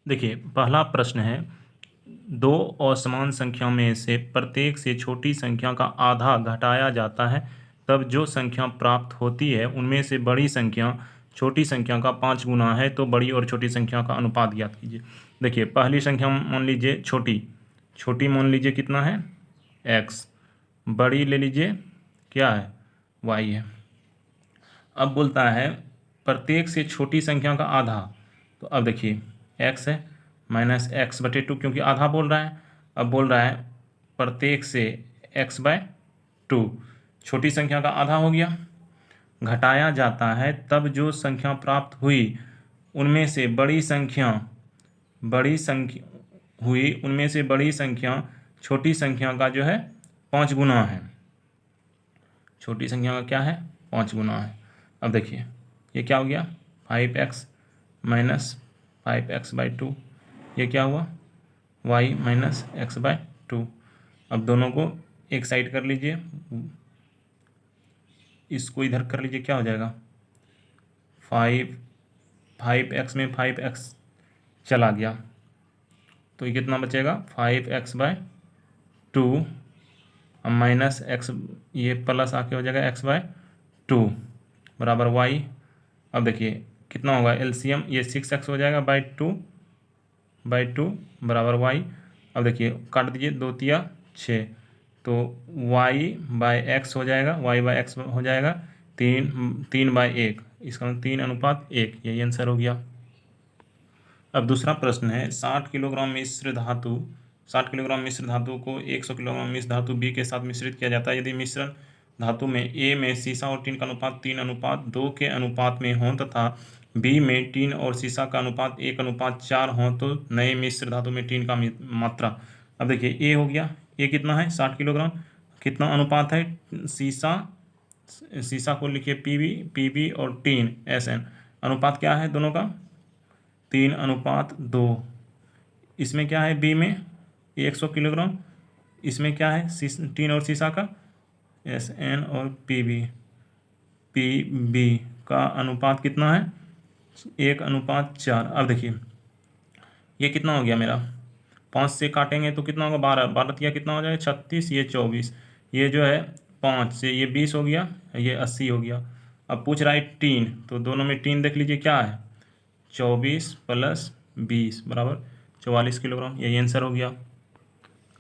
देखिए पहला प्रश्न है, दो असमान संख्या में से प्रत्येक से छोटी संख्या का आधा घटाया जाता है, तब जो संख्या प्राप्त होती है उनमें से बड़ी संख्या छोटी संख्या का 5 गुना है, तो बड़ी और छोटी संख्या का अनुपात ज्ञात कीजिए। देखिए पहली संख्या मान लीजिए छोटी मान लीजिए कितना है x, बड़ी ले लीजिए क्या है y है। अब बोलता है प्रत्येक से छोटी संख्या का आधा, तो अब देखिए x है माइनस एक्स बटे टू, क्योंकि आधा बोल रहा है। अब बोल रहा है प्रत्येक से x बाय टू, छोटी संख्या का आधा हो गया, घटाया जाता है तब जो संख्या प्राप्त हुई उनमें से बड़ी संख्या छोटी संख्या का जो है 5 गुना है। छोटी संख्या का क्या है 5 गुना है। अब देखिए ये क्या हो गया 5x minus 5x by two, ये क्या हुआ y minus x by two. अब दोनों को एक साइड कर लीजिए, इसको इधर कर लीजिए, क्या हो जाएगा 5x में 5x चला गया, तो ये कितना बचेगा 5x बाय टू, अब माइनस एक्स, ये प्लस आके हो जाएगा x बाय टू बराबर y। अब देखिए कितना होगा एलसीएम, ये 6x हो जाएगा बाई टू बराबर y। अब देखिए काट दीजिए, 2 तिया 6, तो y बाय एक्स हो जाएगा, y बाय एक्स हो जाएगा 3 बाय 1, इसका 3:1, यही आंसर हो गया। अब दूसरा प्रश्न है 60 किलोग्राम मिश्र धातु को 100 किलोग्राम मिश्र धातु B के साथ मिश्रित किया जाता है। यदि मिश्रण धातु में A में सीसा और टीन का अनुपात 3:2 के अनुपात में हो तथा B में टीन और सीसा का अनुपात 1:4 हो, तो नए मिश्र धातु में टीन का मात्रा। अब देखिए A हो गया, A कितना है 60 किलोग्राम, कितना अनुपात है सीसा को लिखिए पीबी और टीन SN, अनुपात क्या है दोनों का 3:2। इसमें क्या है बी में 100 किलोग्राम, इसमें क्या है टीन और सीसा का SN और पीबी का अनुपात कितना है 1:4। अब देखिए ये कितना हो गया मेरा 5 से काटेंगे तो कितना होगा 12 या कितना हो जाएगा 36, ये 24, ये जो है 5 से ये 20 हो गया, ये 80 हो गया। अब पूछ रहा है टीन, तो दोनों में टीन देख लीजिए क्या है 24 प्लस 20 बराबर 44 किलोग्राम, यही आंसर हो गया।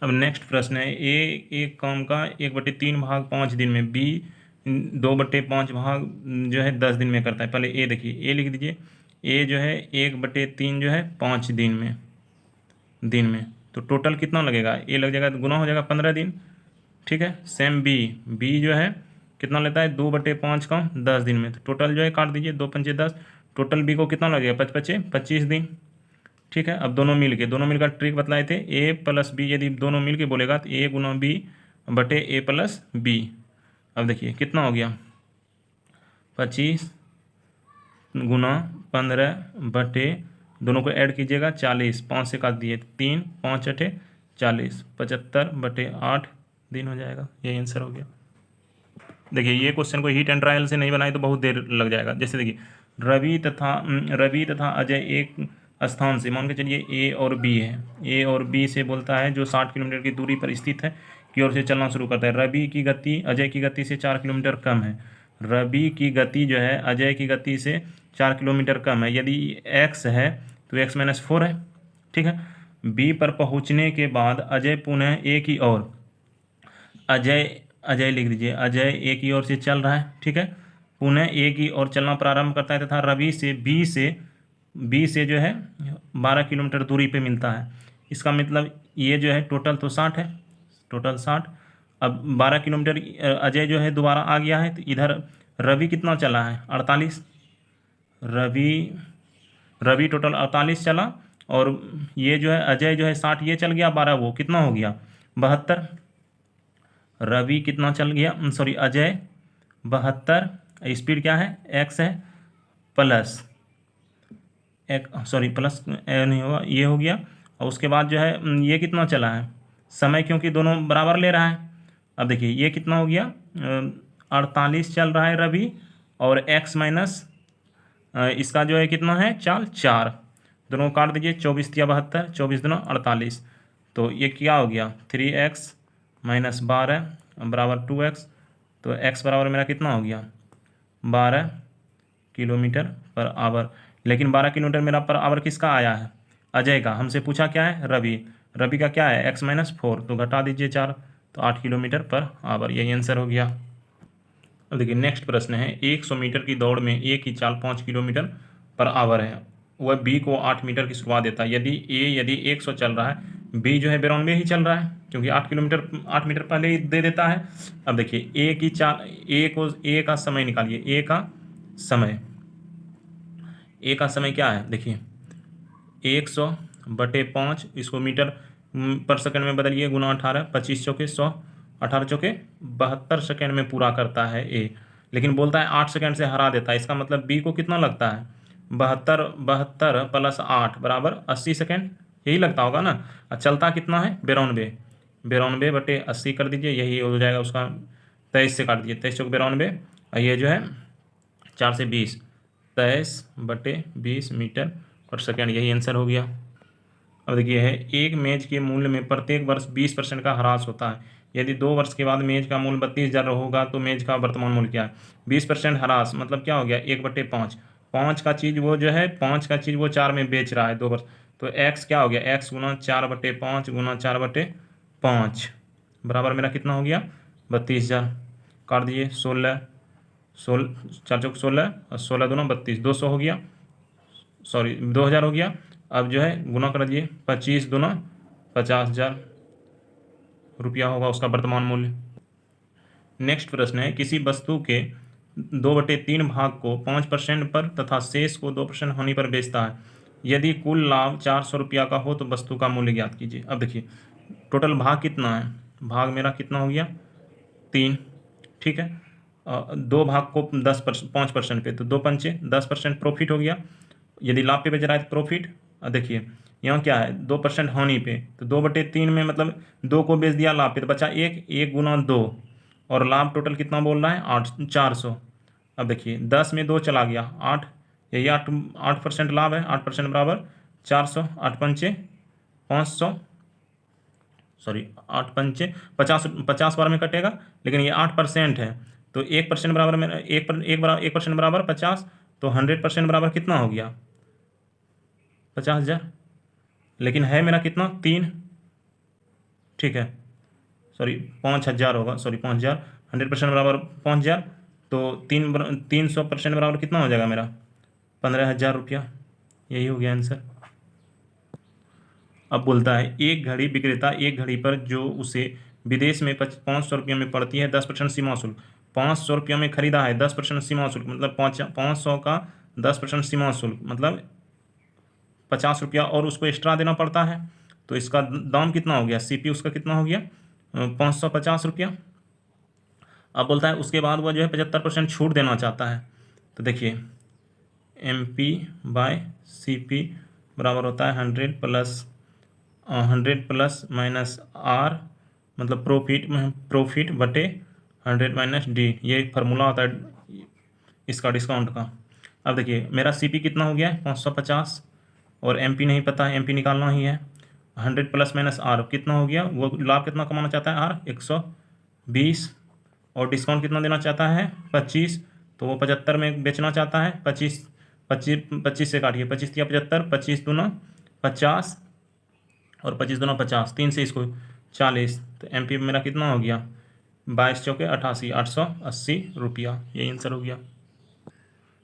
अब नेक्स्ट प्रश्न है एक काम का 1/3 भाग 5 दिन में, बी 2/5 भाग जो है 10 दिन में करता है। पहले ए देखिए, ए लिख दीजिए, ए जो है 1/3 जो है 5 दिन में, तो टोटल कितना लगेगा, ए लग जाएगा तो गुना हो जाएगा 15 दिन, ठीक है। सेम बी जो है कितना लेता है 2/5 का 10 दिन में, तो टोटल जो है काट दीजिए 2 पंचे 10, टोटल बी को कितना लगेगा 25 दिन, ठीक है। अब दोनों मिलकर ट्रिक बतलाए थे ए प्लस बी, यदि दोनों मिल के बोलेगा तो ए गुना बी बटे ए प्लस बी। अब देखिए कितना हो गया 25 गुना 15 बटे, दोनों को ऐड कीजिएगा 40, 5 से काट दिए 3, 5 × 40, 75/8 दिन हो जाएगा, यही आंसर हो गया। देखिए ये क्वेश्चन को हीट एंड ट्रायल से नहीं बनाए तो बहुत देर लग जाएगा। जैसे देखिए रवि तथा अजय एक स्थान से, मान के चलिए ए और बी है, ए और बी से बोलता है जो 60 किलोमीटर की दूरी पर स्थित है की ओर से चलना शुरू करता है। रवि की गति अजय की गति से 4 किलोमीटर कम है, रवि की गति जो है अजय की गति से 4 किलोमीटर कम है। यदि x है तो x - 4 है, ठीक है। बी पर पहुंचने के बाद अजय पुनः ए की ओर, अजय लिख दीजिए, अजय ए की ओर से चल रहा है, ठीक है, पुनः ए की ओर चलना प्रारंभ करता है तथा रवि से बी से जो है 12 किलोमीटर दूरी पे मिलता है। इसका मतलब ये जो है टोटल तो 60 है, टोटल 60। अब 12 किलोमीटर अजय जो है दोबारा आ गया है, तो इधर रवि कितना चला है 48, रवि टोटल 48 चला, और ये जो है अजय जो है 60 ये चल गया, 12 वो कितना हो गया 72। रवि कितना चल गया, सॉरी अजय 72, स्पीड क्या है x है, प्लस नहीं होगा, ये हो गया। और उसके बाद जो है ये कितना चला है समय, क्योंकि दोनों बराबर ले रहा है। अब देखिए ये कितना हो गया 48 चल रहा है रवि, और x माइनस इसका जो है कितना है चाल 4, दोनों को काट दीजिए, 24 या 72, 24 दूना 48। तो ये क्या हो गया, 3x माइनस 12 बराबर 2x। तो x बराबर मेरा कितना हो गया, 12 किलोमीटर पर आवर। लेकिन 12 किलोमीटर मेरा पर आवर किसका आया है, अजय का। हमसे पूछा क्या है, रवि। रवि का क्या है, x माइनस 4, तो घटा दीजिए 4, तो 8 किलोमीटर पर आवर। यही आंसर हो गया। अब देखिए नेक्स्ट प्रश्न है, 100 मीटर की दौड़ में ए की चाल 5 किलोमीटर पर आवर है, वह बी को 8 मीटर की शुरुआत देता है। यदि 100 चल रहा है, बी जो है 92 ही चल रहा है, क्योंकि 8 मीटर पहले ही दे देता है। अब देखिए ए की चाल, ए का समय निकालिए, ए का समय क्या है, देखिए 100/5, इसको मीटर पर सेकंड में बदलिए, गुना 18, 25 चौके 100, 18 चौके 72 सेकंड में पूरा करता है ए। लेकिन बोलता है 8 सेकंड से हरा देता है, इसका मतलब बी को कितना लगता है, 72 प्लस 8 बराबर 80 सेकंड, यही लगता होगा ना। और चलता कितना है, 92/80 कर दीजिए, यही हो जाएगा उसका। 23 से काट दीजिए, 23 चौक 92, और ये जो है 4 से 20, 23/20 मीटर पर सेकंड, यही आंसर हो गया। अब देखिए है, एक मेज के मूल्य में प्रत्येक वर्ष 20% का ह्रास होता है। यदि 2 वर्ष के बाद मेज का मूल्य 32,000 होगा तो मेज का वर्तमान मूल्य क्या है। 20% ह्रास मतलब क्या हो गया, 1/5। 5 का चीज़ वो जो है, 5 का चीज़ वो 4 में बेच रहा है 2 वर्ष, तो x क्या हो गया, x गुना 4/5 गुना 4/5 बराबर मेरा कितना हो गया, 32,000। काट दीजिए, 16 4 चौक 16 और 16 दूना 32, 200 हो गया, सॉरी 2,000 हो गया। अब जो है गुना कर दीजिए, 25 दूना 50,000 रुपया होगा उसका वर्तमान मूल्य। नेक्स्ट प्रश्न है, किसी वस्तु के 2/3 भाग को 5% पर तथा शेष को 2% हानि पर बेचता है। यदि कुल लाभ 400 रुपया का हो तो वस्तु का मूल्य ज्ञात कीजिए। अब देखिए टोटल भाग कितना है, भाग मेरा कितना हो गया, 3, ठीक है। 2 भाग को 5% पे, तो 2 पंचे 10% प्रॉफिट हो गया। यदि लाभ पे बेच रहा है तो प्रॉफिट। देखिए यहाँ क्या है, 2% हानि पे, तो 2/3 में मतलब 2 को बेच दिया लाभ पे, तो बचा 1 गुना 2, और लाभ टोटल कितना बोल रहा है, 400। अब देखिए 10 में 2 चला गया, 8, यही 8% लाभ है, 8% बराबर 400, 8 पंचे 500, सॉरी 8 पंचे 50, 50 बार में कटेगा, लेकिन ये 8% है, तो 1% बराबर में 1% बराबर 50, तो 100% बराबर कितना हो गया, 50,000। लेकिन है मेरा कितना, 3, ठीक है, सॉरी 5,000 होगा, सॉरी 5,000, 100% बराबर 5,000, तो 300% बराबर कितना हो जाएगा मेरा, 15,000 रुपया। यही हो गया आंसर। अब बोलता है, एक घड़ी विक्रेता एक घड़ी पर जो उसे विदेश में 500 रुपये में पड़ती है 10% सीमा शुल्क, 500 रुपये में खरीदा है, 10% सीमा शुल्क मतलब 500 का 10% सीमा शुल्क मतलब 50 रुपया और उसको एक्स्ट्रा देना पड़ता है। तो इसका दाम कितना हो गया, सीपी उसका कितना हो गया, 550 रुपया। अब बोलता है उसके बाद वह जो है 75% छूट देना चाहता है। तो देखिए MP/CP बराबर होता है 100 प्लस माइनस आर, मतलब प्रॉफिट बटे 100 माइनस डी, ये फार्मूला होता है इसका डिस्काउंट का। अब देखिए मेरा सीपी कितना हो गया है, 550, और एमपी नहीं पता है, एमपी निकालना ही है। 100 प्लस माइनस आर कितना हो गया, वो लाभ कितना कमाना चाहता है, आर 120, और डिस्काउंट कितना देना चाहता है, 25, तो वो 75 में बेचना चाहता है। 25 से काटिए, 25 या 75, 25 दूना 50 और 25 दूना 50, 3 से इसको 40, तो एमपी मेरा कितना हो गया, 22 चौके 88, 880 रुपया। यही आंसर हो गया।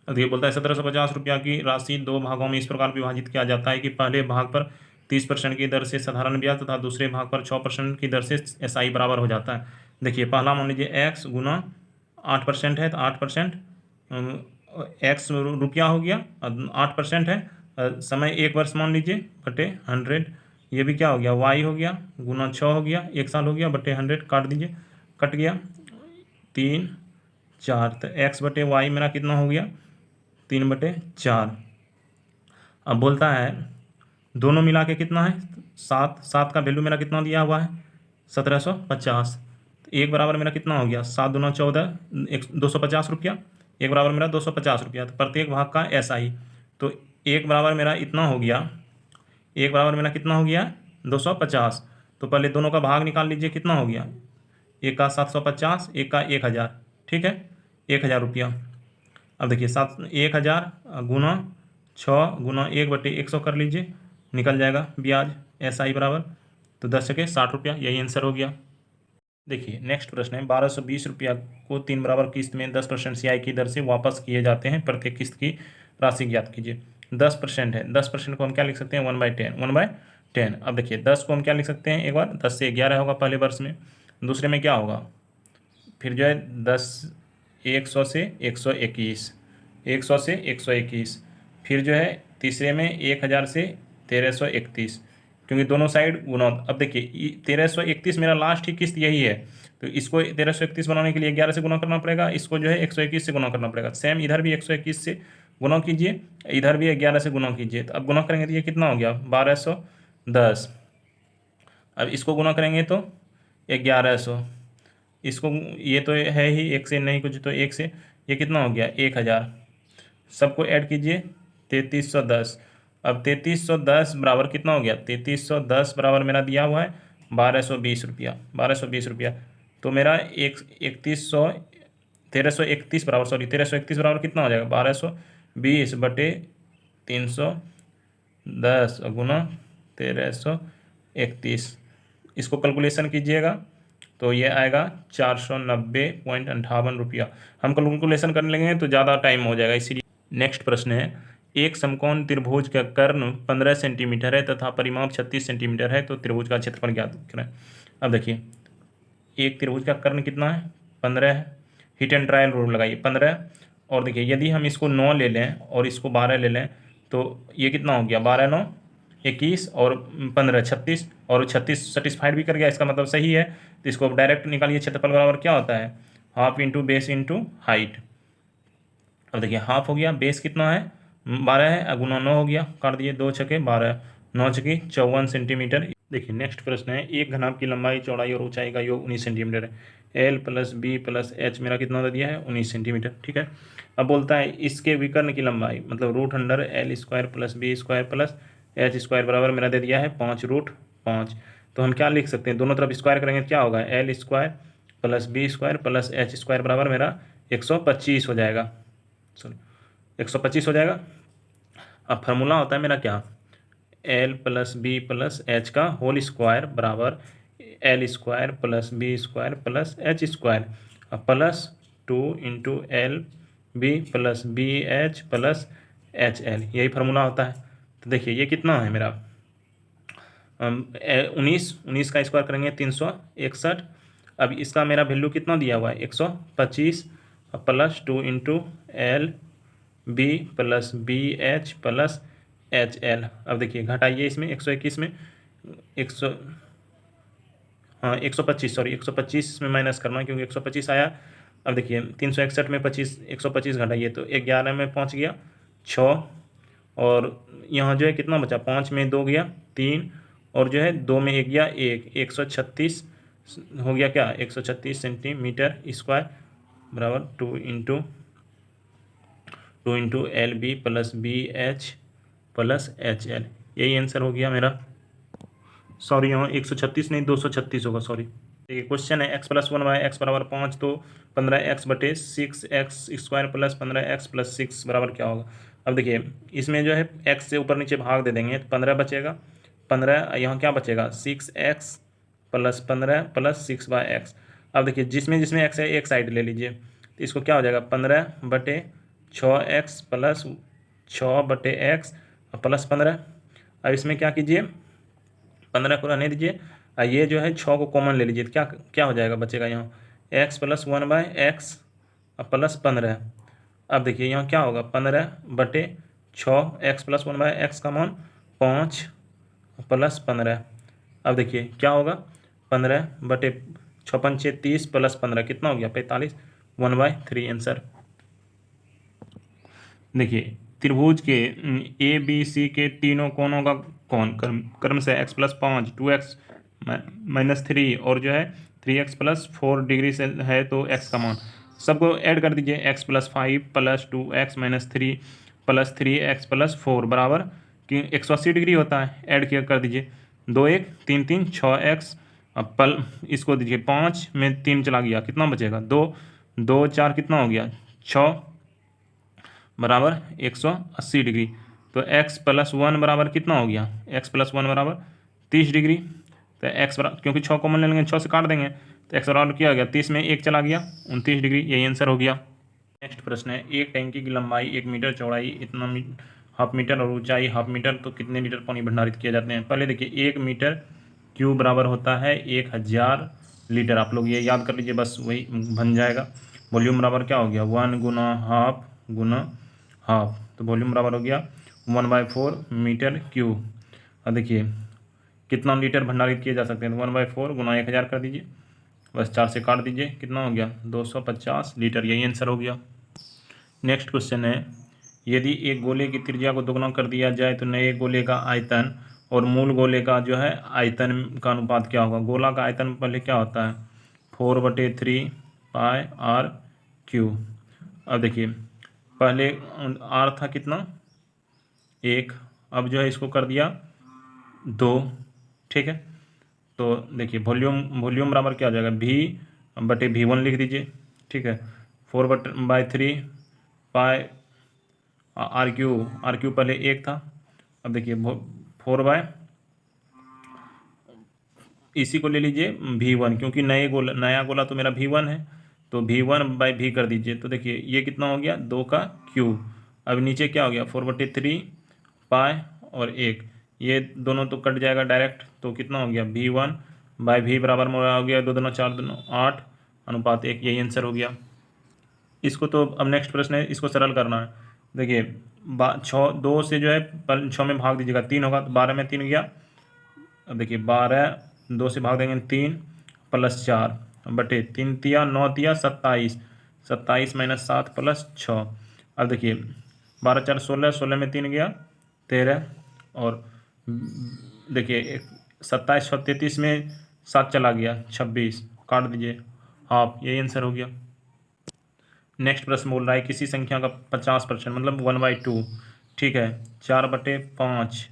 अब ये बोलता है 1750 रुपया की राशि 2 भागों में इस प्रकार विभाजित किया जाता है कि पहले भाग पर 30% की दर से साधारण ब्याज तथा दूसरे भाग पर 6% की दर से एसआई बराबर हो जाता है। देखिए पहला मान लीजिए एक्स गुना 8% है, तो 8% एक्स रुपया हो गया, 8% है, समय 1 वर्ष मान लीजिए बटे 100, ये भी क्या हो गया, वाई हो गया, गुना 6 हो गया, 1 साल हो गया, बटे 100, काट दीजिए, कट गया 3 4, तो एक्स बटे वाई मेरा कितना हो गया, 3/4। अब बोलता है दोनों मिला के कितना है, 7, 7 का वैल्यू मेरा कितना दिया हुआ है, 1750। तो एक बराबर मेरा कितना हो गया, 7 दूना 14, 250 रुपया, एक बराबर मेरा 250 रुपया। तो प्रत्येक भाग का एसआई, तो एक बराबर मेरा इतना हो गया, एक बराबर मेरा कितना हो गया 250। तो पहले दोनों का भाग निकाल लीजिए, कितना हो गया, एक का 750, एक का 1000, ठीक है, 1000 रुपया। अब देखिए 1000 गुना 6 गुना 1/100 कर लीजिए, निकल जाएगा ब्याज SI बराबर, तो 10×60 रुपया, यही आंसर हो गया। देखिए नेक्स्ट प्रश्न है, 1220 रुपया को 3 बराबर किस्त में 10% CI की दर से वापस किए जाते हैं, प्रत्येक किस्त की राशि ज्ञात कीजिए। 10% है, 10% को हम क्या लिख सकते हैं 1/10, 1/10। अब देखिए 10 को हम क्या लिख सकते हैं, एक बार 10 से 11 होगा पहले वर्ष में, दूसरे में क्या होगा, फिर जो है 10, 100 से 121, 100 से 121, फिर जो है तीसरे में 1000 से 1331, क्योंकि दोनों साइड गुना। अब देखिए 1331 मेरा लास्ट ही किस्त यही है, तो इसको 1331 बनाने के लिए 11 से गुना करना पड़ेगा, इसको जो है 121 से गुना करना पड़ेगा। सेम इधर भी 121 से गुना कीजिए, इधर भी 11 से गुना कीजिए, तो अब गुना करेंगे तो ये कितना हो गया 1210। अब इसको गुना करेंगे तो 1100, इसको ये तो है ही एक से नहीं कुछ, तो एक से ये कितना हो गया 1000, सबको ऐड कीजिए 3310। अब 3310 बराबर कितना हो गया, 3310 बराबर मेरा दिया हुआ है 1220 रुपया, 1220 रुपया। तो मेरा 1331 बराबर, सॉरी 1331 बराबर कितना हो जाएगा 1220/310 गुना 1331, इसको कैलकुलेशन कीजिएगा तो ये आएगा 490.58 रुपया। हम कैलकुलेशन करने लगेंगे तो ज़्यादा टाइम हो जाएगा, इसीलिए। नेक्स्ट प्रश्न है, एक समकोण त्रिभुज का कर्ण 15 सेंटीमीटर है तथा परिमाप 36 सेंटीमीटर है, तो त्रिभुज का क्षेत्रफल ज्ञात करें। अब देखिए एक त्रिभुज का कर्ण कितना है 15 है, हिट एंड ट्रायल रूल लगाइए 15। और देखिए यदि हम इसको 9 ले लें और इसको 12 ले लें, तो ये कितना हो गया 12 9 21 और 15 36, और 36 सेटिस्फाइड भी कर गया, इसका मतलब सही है। तो इसको डायरेक्ट निकालिए, क्षेत्रफल बराबर क्या होता है, half into base into height. अब देखिए हाफ हो गया, बेस कितना है 12 है, गुना 9 हो गया, काट दिए 2 छके 12, 9 छकी 54 सेंटीमीटर। देखिए नेक्स्ट प्रश्न है, एक घनाभ की लंबाई चौड़ाई और ऊंचाई का योग 19 सेंटीमीटर है, L + B + H मेरा कितना दिया है 19 सेंटीमीटर, ठीक है। अब बोलता है इसके विकर्ण की लंबाई, मतलब √L² + B² + H² बराबर मेरा दे दिया है 5√5। तो हम क्या लिख सकते हैं, दोनों तरफ स्क्वायर करेंगे क्या होगा, L² + B² + H² बराबर मेरा 125 हो जाएगा, सॉरी 125 हो जाएगा। अब फार्मूला होता है मेरा क्या, L + B + H का होल स्क्वायर बराबर L² + B² + H² plus 2 × LB + BH + HL, यही फार्मूला होता है। तो देखिए ये कितना है मेरा 19 का स्क्वायर करेंगे 361। अब इसका मेरा वैल्यू कितना दिया हुआ है 125 प्लस 2 × LB + BH + HL। अब देखिए घटाइए इसमें 121 में 125, सॉरी 125 में माइनस करना क्योंकि 125 आया। अब देखिए 361 में 125 घटाइए तो 11 में पहुंच गया 6, और यहाँ जो है कितना बचा 5 में 2 गया 3, और जो है 2 में 1 गया 1, 136 हो गया क्या 136 सेंटीमीटर स्क्वायर बराबर 2 × LB + BH + HL, यही आंसर हो गया मेरा। सॉरी यहाँ 136 नहीं 236 होगा, सॉरी। देखिए क्वेश्चन है x + 1/x = 5, तो 15x/6x² + 15x + 6 बराबर क्या होगा। अब देखिए इसमें जो है x से ऊपर नीचे भाग दे देंगे तो 15 बचेगा, 15 यहाँ क्या बचेगा 6x + 15 + 6/x। अब देखिए जिसमें जिसमें x है एक साइड ले लीजिए, तो इसको क्या हो जाएगा 15/6x + 6/x + 15। अब इसमें क्या कीजिए 15 को रहने दीजिए, ये जो है 6 को कॉमन ले लीजिए, तो क्या क्या हो जाएगा बचेगा यहाँ x + 1/x + 15। अब देखिए यहाँ क्या होगा 15/6, x + 1/x का मान 5 + 15। अब देखिए क्या होगा 15/6 × 5 = 30 + 15 कितना हो गया 45, 1/3 आंसर। देखिए त्रिभुज के ABC के तीनों कोणों का कोण क्रमशः x + 5, 2x - 3 और जो है 3x + 4 डिग्री से है, तो x का मान सबको ऐड कर दीजिए, x + 5 + 2x - 3 प्लस 3x+4 बराबर कि 180 डिग्री होता है। ऐड किया कर दीजिए, 2 1 3 3 6x। अब इसको दीजिए 5 में 3 चला गया, कितना बचेगा 2 2 4 कितना हो गया 6 बराबर 180 डिग्री। तो x+1 बराबर कितना हो गया, x+1 बराबर 30 डिग्री। तो x बराबर, क्योंकि 6 कॉमन ले लेंगे 6 से काट देंगे, तो x बराबर क्या हो गया 30 में 1 चला गया 29 डिग्री। यही आंसर हो गया। नेक्स्ट प्रश्न है, एक टैंकी की लंबाई 1 मीटर, चौड़ाई इतना हाफ मीटर और ऊंचाई हाफ मीटर, तो कितने लीटर पानी भंडारित किया जाते हैं। पहले देखिए 1 मीटर क्यूब बराबर होता है 1000 लीटर। आप लोग ये याद कर लीजिए, बस वही बन जाएगा। वॉल्यूम बराबर क्या हो गया 1 गुना हाफ गुना हाफ, तो वॉल्यूम बराबर हो गया 1/4 मीटर क्यूब। अब देखिए कितना लीटर भंडारित किए जा सकते हैं, तो 1/4 गुना 1000 कर दीजिए, बस 4 से काट दीजिए, कितना हो गया 250 लीटर। यही आंसर हो गया। नेक्स्ट क्वेश्चन है, यदि एक गोले की त्रिज्या को दोगुना कर दिया जाए तो नए गोले का आयतन और मूल गोले का जो है आयतन का अनुपात क्या होगा। गोला का आयतन पहले क्या होता है 4/3 पाई आर क्यू। अब देखिए पहले आर था कितना 1, अब जो है इसको कर दिया 2, ठीक है। तो देखिए वॉल्यूम बराबर क्या हो जाएगा V/V1 लिख दीजिए, ठीक है। 4/3 पाई आर क्यू पहले 1 था, अब देखिए 4 इसी को ले लीजिए V1, क्योंकि नया गोला तो मेरा V1 है, तो V1/V कर दीजिए। तो देखिए ये कितना हो गया 2 का क्यूब। अब नीचे क्या हो गया 4/3 पाई और 1, ये दोनों तो कट जाएगा डायरेक्ट, तो कितना हो गया V1/V बराबर हो गया 2 दूना 4 दूना 8 अनुपात 1। यही आंसर हो गया। इसको तो अब नेक्स्ट प्रश्न है, इसको सरल करना है। देखिए 2 से जो है 6 में भाग दीजिएगा 3 होगा, तो 12 में 3 गया। अब देखिए 12 2 से भाग देंगे 3 + 4 बटे 3 तिया 9 तिया 27, 27 - 7 + 6। अब देखिए 12 4 16, 16 में 3 गया 13, और देखिए 27 6 33 में 7 चला गया 26, काट दीजिए हाफ। यही आंसर हो गया। नेक्स्ट प्रश्न बोल रहा है, किसी संख्या का 50% मतलब 1/2, ठीक है, 4/5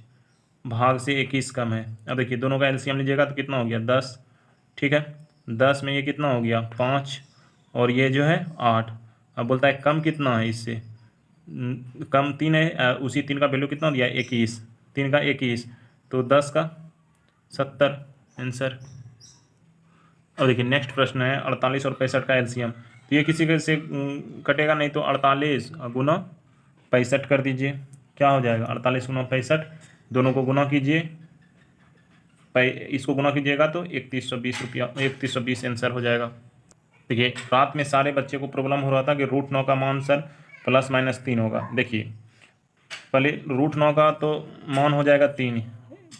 भाग से 21 कम है। अब देखिए दोनों का एलसीएम लीजिएगा तो कितना हो गया 10, ठीक है। 10 में ये कितना हो गया 5, और ये जो है 8। अब बोलता है कम कितना है इससे, कम 3 है, उसी 3 का वैल्यू कितना दिया 21, 3 का 21, तो 10 का 70 आंसर। अब देखिए नेक्स्ट प्रश्न है, 48 और 65 का एलसीएम। तो ये किसी के से कटेगा नहीं, तो 48 गुना 65 कर दीजिए, क्या हो जाएगा 48 गुना 65, दोनों को गुना कीजिए, इसको गुना कीजिएगा तो 3120 रुपया 3120 आंसर हो जाएगा। देखिए रात में सारे बच्चे को प्रॉब्लम हो रहा था कि √9 का मान सर +-3 होगा। देखिए पहले √9 का तो मान हो जाएगा 3,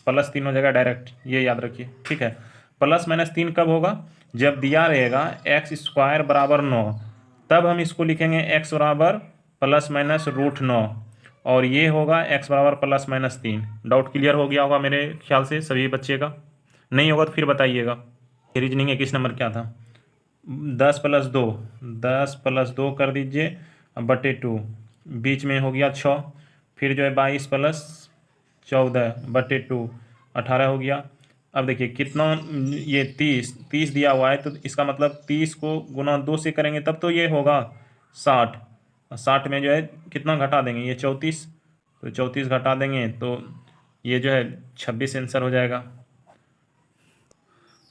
+3 हो जाएगा डायरेक्ट, ये याद रखिए, ठीक है। +-3 कब होगा, जब दिया रहेगा x² = 9, तब हम इसको लिखेंगे x बराबर +-√9, और ये होगा x बराबर +-3। डाउट क्लियर हो गया होगा मेरे ख्याल से सभी बच्चे का, नहीं होगा तो फिर बताइएगा। रीजनिंग 21 नंबर क्या था 10 + 2 कर दीजिए बटे 2, बीच में हो गया 6, फिर जो है 22 + 14 बटे 2 18 हो गया। अब देखिए कितना, ये 30 दिया हुआ है, तो इसका मतलब 30 को गुना 2 से करेंगे तब तो ये होगा 60, 60 में जो है कितना घटा देंगे ये 34, तो 34 घटा देंगे तो ये जो है 26 आंसर हो जाएगा।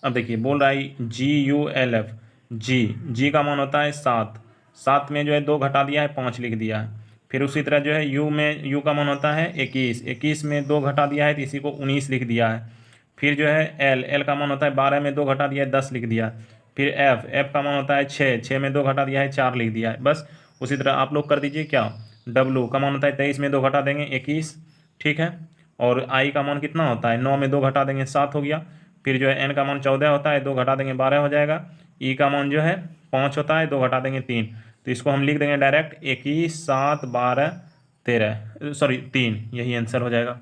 अब देखिए बोल रहा है GULF, जी का मान होता है 7, 7 में जो है 2 घटा दिया है 5 लिख दिया है। फिर उसी तरह जो है यू का मान होता है 21, 21 में 2 घटा दिया है तो इसी को 19 लिख दिया है। फिर जो है एल का मान होता है 12 में 2 घटा दिया है 10 लिख दिया है। फिर एफ का मान होता है 6, 6 में 2 घटा दिया है 4 लिख दिया है। बस उसी तरह आप लोग कर दीजिए क्या, डब्लू का मान होता है 23 में 2 घटा देंगे 21, ठीक है। और आई का मान कितना होता है 9 में 2 घटा देंगे 7 हो गया। फिर जो है एन का मान 14 होता है 2 घटा देंगे 12 हो जाएगा। ई का मान जो है 5 होता है 2 घटा देंगे 3, तो इसको हम लिख देंगे डायरेक्ट 21 7 12 13 सॉरी 3, यही आंसर हो जाएगा।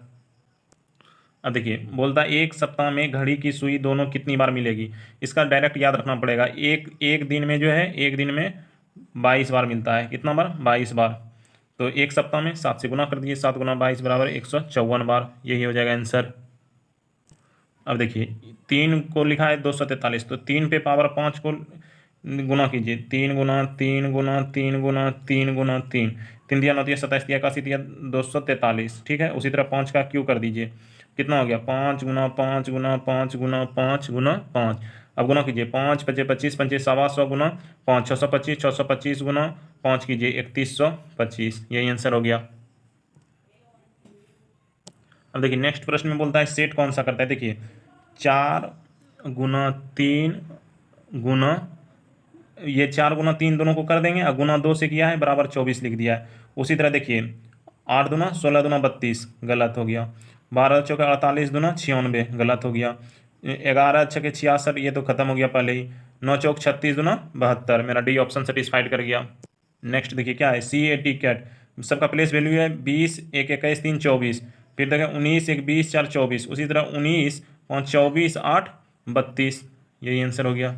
अब देखिए बोलता है एक सप्ताह में घड़ी की सुई दोनों कितनी बार मिलेगी। इसका डायरेक्ट याद रखना पड़ेगा, एक दिन में जो है एक दिन में 22 बार मिलता है, कितना बार 22 बार। तो एक सप्ताह में 7 से गुना कर दीजिए, 7 गुना 22 बराबर 154 बार, यही हो जाएगा आंसर। अब देखिए 3 को लिखा है 243, तो 3 पे पावर 5 को गुना कीजिए, 3 गुना 3 गुना 3 गुना 3 गुना 3, 3 दिया 9 दिया 27 दिया 81 दिया 243, ठीक है। उसी तरह 5 का क्यू कर दीजिए, कितना हो गया 5 गुना 5 गुना 5 गुना 5 गुना 5। अब गुना कीजिए, 5 पचे 25 पंचे 125 गुना 5 625, 625 गुना 5 कीजिए 3125, यही आंसर हो गया। अब देखिए नेक्स्ट प्रश्न में बोलता है सेट कौन सा करता है। देखिए 4 गुना 3 गुना, ये 4 गुना 3 दोनों को कर देंगे और गुना 2 से किया है बराबर 24 लिख दिया है। उसी तरह देखिए 8 दुना 16 दुना 32, गलत हो गया। 12 चौके 48 दुना 96, गलत हो गया। 11 छके 66, ये तो खत्म हो गया पहले ही। 9 चौक 36 दुना 72, मेरा डी ऑप्शन सेटिस्फाइड कर गया। नेक्स्ट देखिए क्या है, CAT कैट, सबका प्लेस वैल्यू है 20 1 21 3 24, फिर देखिए 19 1 20 4 24, उसी तरह 19 5 24 8 32, यही आंसर हो गया।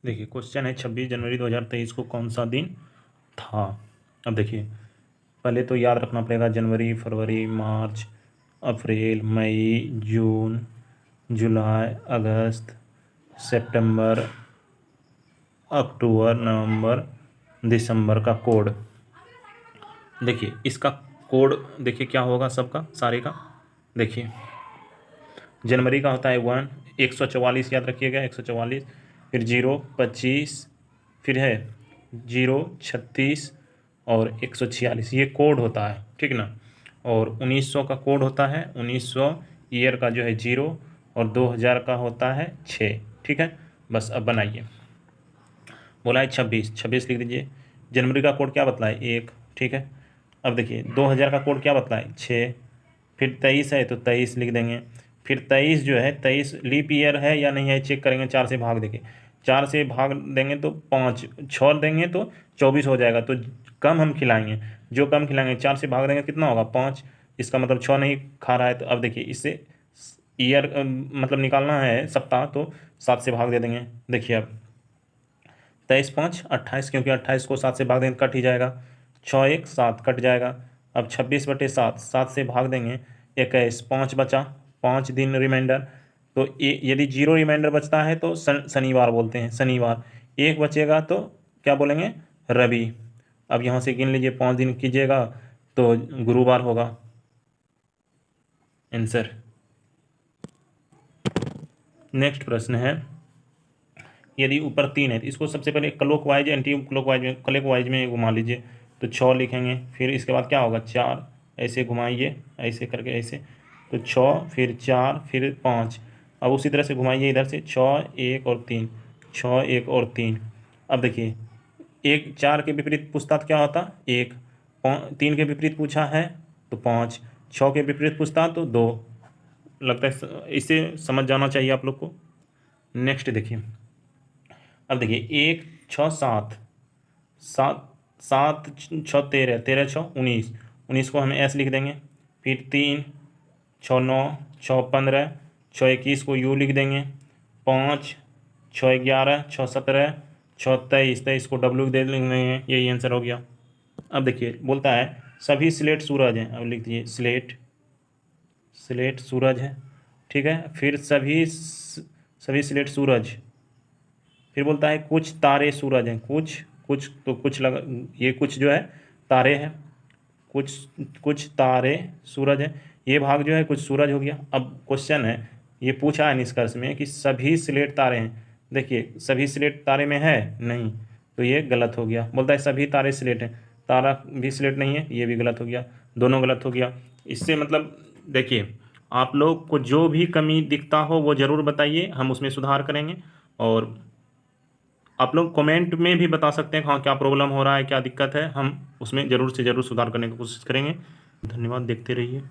देखिए क्वेश्चन है 26 जनवरी 2023 को कौन सा दिन था। अब देखिए पहले तो याद रखना पड़ेगा जनवरी फरवरी मार्च अप्रैल मई जून जुलाई अगस्त सितंबर अक्टूबर नवंबर दिसंबर का कोड। देखिए इसका कोड देखिए क्या होगा सबका सारे का। देखिए जनवरी का होता है 1, 144 याद रखिएगा 144, फिर 0 25, फिर है 0 36 और 146, ये कोड होता है, ठीक ना। और 1900 का कोड होता है, 1900 ईयर का जो है 0 और 2000 का होता है 6, ठीक है। बस अब बनाइए, बोला है 26 लिख दीजिए। जनवरी का कोड क्या बतलाए 1, ठीक है। अब देखिए 2000 का कोड क्या बतलाए 6, फिर 23 है तो 23 लिख देंगे। फिर 23 जो है 23 लीप ईयर है या नहीं है चेक करेंगे, 4 से भाग देंगे, 4 से भाग देंगे तो 5, 6 देंगे तो 24 हो जाएगा। तो कम हम खिलाएंगे, जो कम खिलाएंगे 4 से भाग देंगे कितना होगा 5, इसका मतलब 6 नहीं खा रहा है। तो अब देखिए इससे ईयर मतलब निकालना है सप्ताह, तो 7 से भाग दे देंगे। देखिए अब 23 5 28, क्योंकि 28 को 7 से भाग देंगे कट ही जाएगा, 6 1 7 कट जाएगा। अब 26/7 7 से भाग देंगे 21, 5 बचा, 5 दिन रिमाइंडर। तो यदि 0 रिमाइंडर बचता है तो शनिवार बोलते हैं, शनिवार। 1 बचेगा तो क्या बोलेंगे रवि। अब यहाँ से गिन लीजिए 5 दिन कीजिएगा तो गुरुवार होगा आंसर। नेक्स्ट प्रश्न है, यदि ऊपर 3 है तो इसको सबसे पहले क्लॉकवाइज एंटी क्लॉकवाइज में घुमा लीजिए, तो 6 लिखेंगे। फिर इसके बाद क्या होगा 4, ऐसे घुमाइए ऐसे करके ऐसे, तो 6 फिर 4 फिर 5। अब उसी तरह से घुमाइए इधर से 6 1 और 3, 6 1 और 3। अब देखिए 1 4 के विपरीत पूछता तो क्या होता 1, 3 के विपरीत पूछा है तो 5, 6 के विपरीत पूछता तो 2। लगता है इसे समझ जाना चाहिए आप लोग को। नेक्स्ट देखिए, अब देखिए 1 6 7 7 7 6 13 13 6 19, 19 को हम S लिख देंगे। फिर 3 6 9 6 15 6 21 को U लिख देंगे। 5 6 11 6 17 6 23 23 को W दे देंगे, यही आंसर हो गया। अब देखिए बोलता है सभी स्लेट सूरज हैं, अब लिख दीजिए स्लेट सूरज है, ठीक है। फिर सभी स्लेट सूरज, फिर बोलता है कुछ तारे सूरज हैं, कुछ तो कुछ लगा, ये कुछ जो है तारे हैं, कुछ तारे सूरज हैं, ये भाग जो है कुछ सूरज हो गया। अब क्वेश्चन है ये पूछा है निष्कर्ष में कि सभी स्लेट तारे हैं। देखिए सभी स्लेट तारे में है नहीं, तो ये गलत हो गया। बोलता है सभी तारे स्लेट हैं, तारा भी स्लेट नहीं है, ये भी गलत हो गया, दोनों गलत हो गया। इससे मतलब देखिए आप लोग को जो भी कमी दिखता हो वो ज़रूर बताइए, हम उसमें सुधार करेंगे। और आप लोग कमेंट में भी बता सकते हैं हाँ क्या प्रॉब्लम हो रहा है क्या दिक्कत है, हम उसमें ज़रूर से ज़रूर सुधार करने की कोशिश करेंगे। धन्यवाद, देखते रहिए।